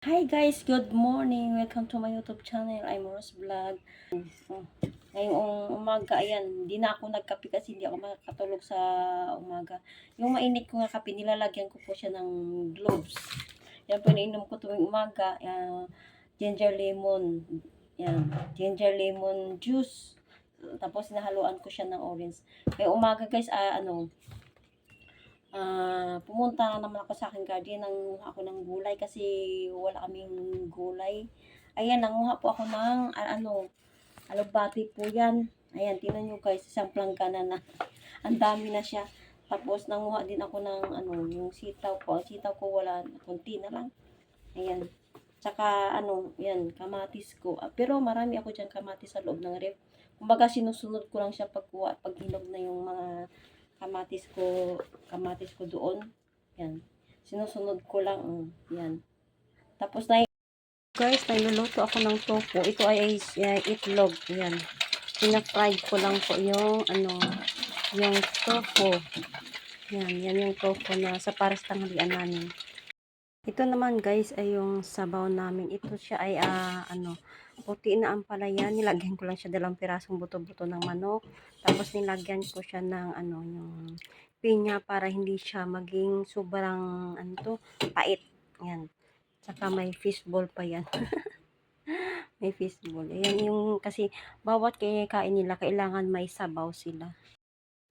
Hi guys, good morning. Welcome to my YouTube channel. I'm Rose Vlog. Ngayong umaga, ayan, hindi na ako nagkape kasi hindi ako makakatulog sa umaga. Yung mainit ko nga kape, nilalagyan ko po siya ng gloves. Yan po iniinom ko tuwing umaga. Ginger lemon. Yan, ginger lemon juice. Tapos nahaluan ko siya ng orange. Ngayong umaga guys, pumunta na naman ako sa aking garden, nanguha ako ng gulay kasi wala kaming gulay. Ayan, nanguha po ako ng alugbati po yan. Ayan, tingnan nyo guys, isang planggana na. Ang dami na siya. Tapos nanguha din ako ng yung sitaw ko. Ang sitaw ko wala, konti na lang. Ayan. Tsaka yan, kamatis ko. Pero marami ako dyan kamatis sa loob ng ref. Kumbaga sinusunod ko lang siya pagkuha, pag hinog na yung mga kamatis ko doon. Yan. Sinusunod ko lang. Yan. Tapos na guys, nagluluto ako ng tofu. Ito ay itlog. Yan. Pina-fried ko lang po yung yung tofu. Yan yung tofu na sa pares tanghalian namin. Ito naman guys ay yung sabaw namin. Ito siya ay puti na ampalaya. Nilagyan ko lang siya dalawang pirasong buto-buto ng manok. Tapos nilagyan ko siya ng yung pinya para hindi siya maging sobrang pait. Yan. Saka may fishball pa yan. May fishball. Ayan yung kasi bawat kain nila kailangan may sabaw sila.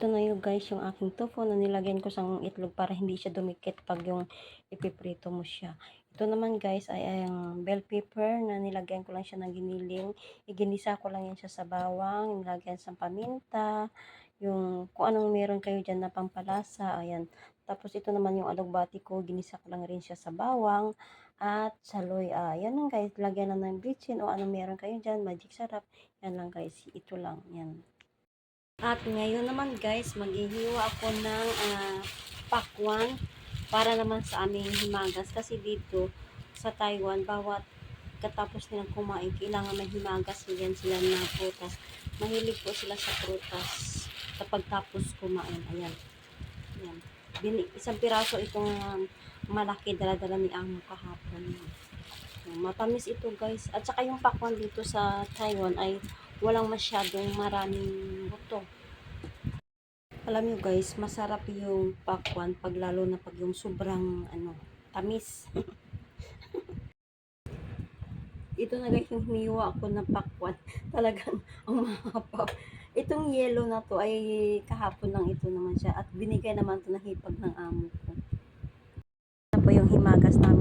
Ito na yung guys yung aking tofu na nilagyan ko sa itlog para hindi siya dumikit pag yung ipiprito mo siya. Ito naman guys ay ang bell pepper na nilagyan ko lang siya ng giniling. Iginisa ko lang yan siya sa bawang, nilagyan sa paminta, yung kung anong meron kayo dyan na pampalasa. Ayan. Tapos ito naman yung alugbati ko, ginisa ko lang rin siya sa bawang at saloy. Yan lang guys, lagyan lang ng bitchin o anong meron kayo dyan, magic sarap. Yan lang guys, ito lang. Yan. At ngayon naman guys, maghihiwa ako ng pakwan para naman sa aming himagas. Kasi dito sa Taiwan, bawat katapos nilang kumain, kailangan may himagas. Yan sila na prutas. Mahilig po sila sa prutas kapag tapos kumain. Ayan. Ayan. Isang piraso itong malaki dala-dala ni Amo kahapon. Matamis ito guys. At saka yung pakwan dito sa Taiwan ay walang masyadong maraming buto. Alam nyo guys, masarap yung pakwan pag lalo na pag yung sobrang tamis. Ito na guys yung hiniwa ko na pakwan. Talagang ang mahaba. Itong yellow na to ay kahapon lang ito naman siya at binigay naman to na hipag ng amo ko. Ito po yung himagas namin